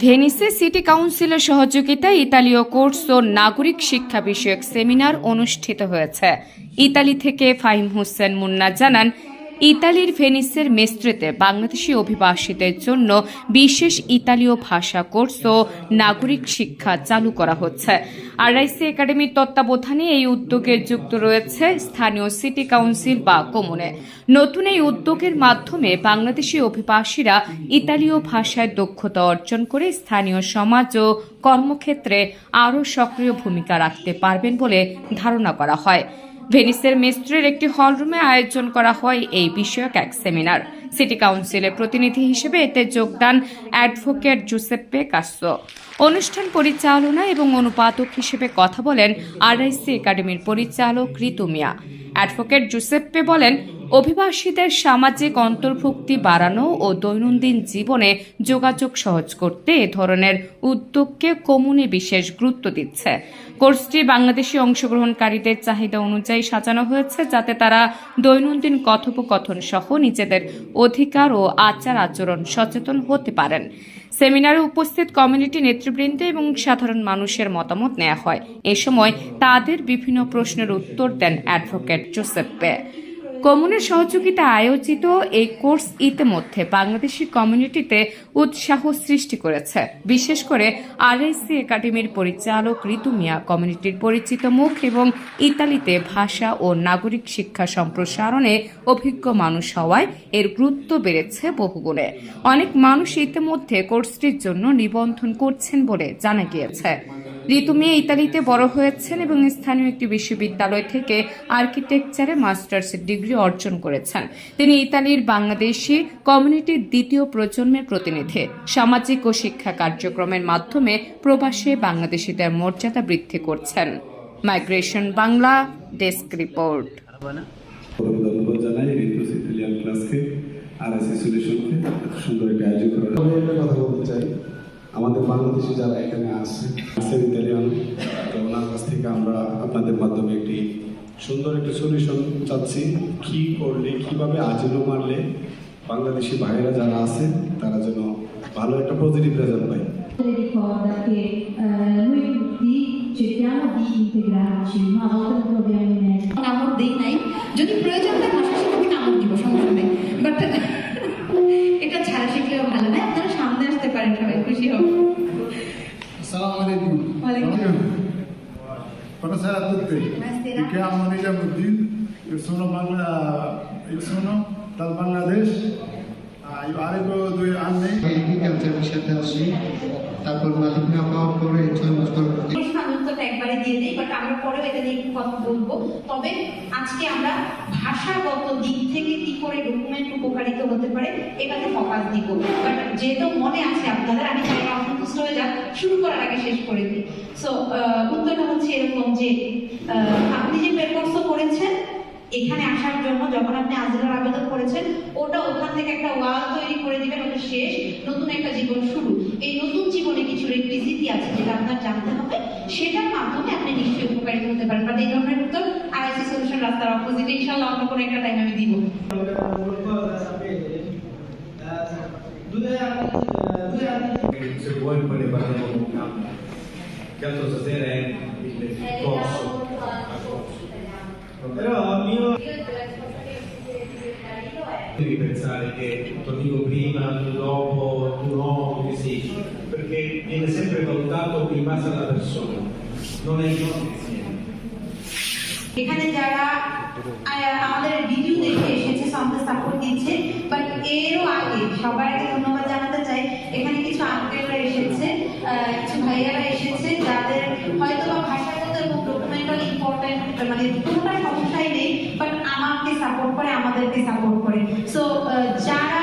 ভেনিসে city কাউন্সিলের সহযোগিতায় ইতালীয় কোর্স ও নাগরিক শিক্ষা বিষয়ক সেমিনার অনুষ্ঠিত হয়েছে। ইতালি থেকে ফাহিম হোসেন মুন্না জানান, ইতালির ভেনিসের মেস্ত্রেতে বাংলাদেশি অভিবাসীদের জন্য বিশেষ ইতালীয় ভাষা কোর্স ও নাগরিক শিক্ষা চালু করা হচ্ছে। আরআইসি একাডেমির তত্ত্বাবধানে এই উদ্যোগে যুক্ত রয়েছে স্থানীয় সিটি কাউন্সিল বা কমুনে। নতুন এই উদ্যোগের মাধ্যমে বাংলাদেশি অভিবাসীরা ইতালীয় ভাষায় দক্ষতা অর্জন করে স্থানীয় সমাজ ও কর্মক্ষেত্রে আরও সক্রিয় ভূমিকা রাখতে পারবেন বলে ধারণা করা হয়। ভেনিসের মেস্ত্রের একটি হলরুমে আয়োজন করা হয় এই বিষয়ক এক সেমিনার। সিটি কাউন্সিলের প্রতিনিধি হিসেবে এতে যোগদান অ্যাডভোকেট জুসেপ্পে কাসো। অনুষ্ঠান পরিচালনা এবং অনুবাদক হিসেবে কথা বলেন আরআইসি একাডেমির পরিচালক ঋতু মিয়া। অ্যাডভোকেট জুসেপ্পে বলেন, অভিবাসীদের সামাজিক অন্তর্ভুক্তি বাড়ানো ও দৈনন্দিন জীবনে যোগাযোগ সহজ করতে এ ধরনের উদ্যোগকে কমুনে বিশেষ গুরুত্ব দিচ্ছে। কোর্সটি বাংলাদেশি অংশগ্রহণকারীদের চাহিদা অনুযায়ী সাজানো হয়েছে, যাতে তারা দৈনন্দিন কথোপকথন সহ নিজেদের অধিকার ও আচার আচরণ সচেতন হতে পারেন। সেমিনারে উপস্থিত কমিউনিটি নেতৃবৃন্দ এবং সাধারণ মানুষের মতামত নেওয়া হয়। এ সময় তাদের বিভিন্ন প্রশ্নের উত্তর দেন অ্যাডভোকেট জোসেপ্পে। কমুনের সহযোগিতায় আয়োজিত এই কোর্স ইতিমধ্যে বাংলাদেশি কমিউনিটিতে উৎসাহ সৃষ্টি করেছে। বিশেষ করে আরআইসি একাডেমির পরিচালক ঋতু মিয়া কমিউনিটির পরিচিত মুখ এবং ইতালিতে ভাষা ও নাগরিক শিক্ষা সম্প্রসারণে অভিজ্ঞ মানুষ হওয়ায় এর গুরুত্ব বেড়েছে বহুগুণে। অনেক মানুষ ইতিমধ্যে কোর্সটির জন্য নিবন্ধন করছেন বলে জানা গিয়েছে। ঋতু মিয়া ইতালিতে বড় হয়েছেন এবং স্থানীয় একটি বিশ্ববিদ্যালয় থেকে আর্কিটেকচারে মাস্টার্সের ডিগ্রি অর্জন করেছেন। তিনি ইতালির বাংলাদেশি কমিউনিটির দ্বিতীয় প্রজন্মের প্রতিনিধি। সামাজিক ও শিক্ষা কার্যক্রমের মাধ্যমে প্রবাসে বাংলাদেশিদের মর্যাদা বৃদ্ধি করছেন। Migration Bangla desk report. আমাদের বাংলাদেশি যারা এখানে আসছেন ইতালিয়ান, তো ওনার কাছ থেকে আমরা আপনাদের মাধ্যমে একটি সুন্দর একটা সলিউশন চাচ্ছি, কি করলে কিভাবে আজিলো মারলে বাংলাদেশি ভাইয়েরা যারা আছেন তারা যেন ভালো একটা পজিটিভ রেজাল্ট পায়। Ricorda che noi tutti cerchiamo di integrarci, ma a volte troviamo in mezzo. কামড় দেই নাই, যদি প্রয়োজন হয় ভাষা শিখতে কামড় দিব, সমস্যা নেই, বাট এটা ছাড়া শিখলেও ভালো না। আপনারা সামনে আসতে পারেন, সবাই খুশি হব। Assalamu alaikum. Buonasera a tutti. Mi chiamo Nijamuddin, io sono dal Bangladesh. Io arrivo 2 anni. এগ্রিকালচারের সাথে আসি, তারপর মালিকনা পাওয়ার পরে 6 মাস পর উত্তরটা একবারে দিয়ে দিই, বাট আমরা পরেও এটা নিয়ে একটু কথা বলবো। তবে আজকে আমরা ভাষাগত দিক থেকে কি করে ডকুমেন্ট উপকারিত হতে পারে এটাতে ফোকাস দিব। বাট যেহেতু মনে আছে আপনাদের, আমি চাই অসন্তুষ্ট হয়ে যাক, শুরু করার আগে শেষ করে দিই। সো উত্তরটা হচ্ছে এরকম যে আপনি যে পেপারসও করেছেন এখানে আসার জন্য, যখন আপনি আজিলার আবেদন করেছেন, ওটা ওখান থেকে একটা ওয়াল তৈরি করে দিবেন, ওটা শেষ, নতুন একটা জীবন শুরু। এই নতুন জীবনে কিছু রেকুইজিটি আছে যেটা আপনার জানতে হবে, সেটার মাধ্যমে আপনি নিশ্চয়ই উপকারিত হতে পারেন। বাট এই ধরনের উত্তর আরআইসি সলিউশন রাস্তার অপোজিটে ইনশাআল্লাহ অন্য কোনো একটা টাইম আমি দিব। Se vuoi poi ne parliamo con calma. Che altro stasera è il corso. Però io devi pensare che tu dico prima, tu dopo, tu no, così, perché viene sempre valutato in base alla persona, non è il nostro insieme. এখানে যারা আমাদের video দেখে এসেছে, আমাদের support দিচ্ছে, but এরও আগে সবার আগে ধন্যবাদ জানাতে চাই, এখানে কিছু আঙ্কেলরা এসেছে, কিছু ভাইয়ারা এসেছে, যাদের হয়তো বা ভাষাগত এবং ডকুমেন্টাল ইম্পর্টেন্ট, মানে কোনোটা সমস্যাই নেই, বাট আমাকে সাপোর্ট করে, আমাদেরকে সাপোর্ট করে। সো যারা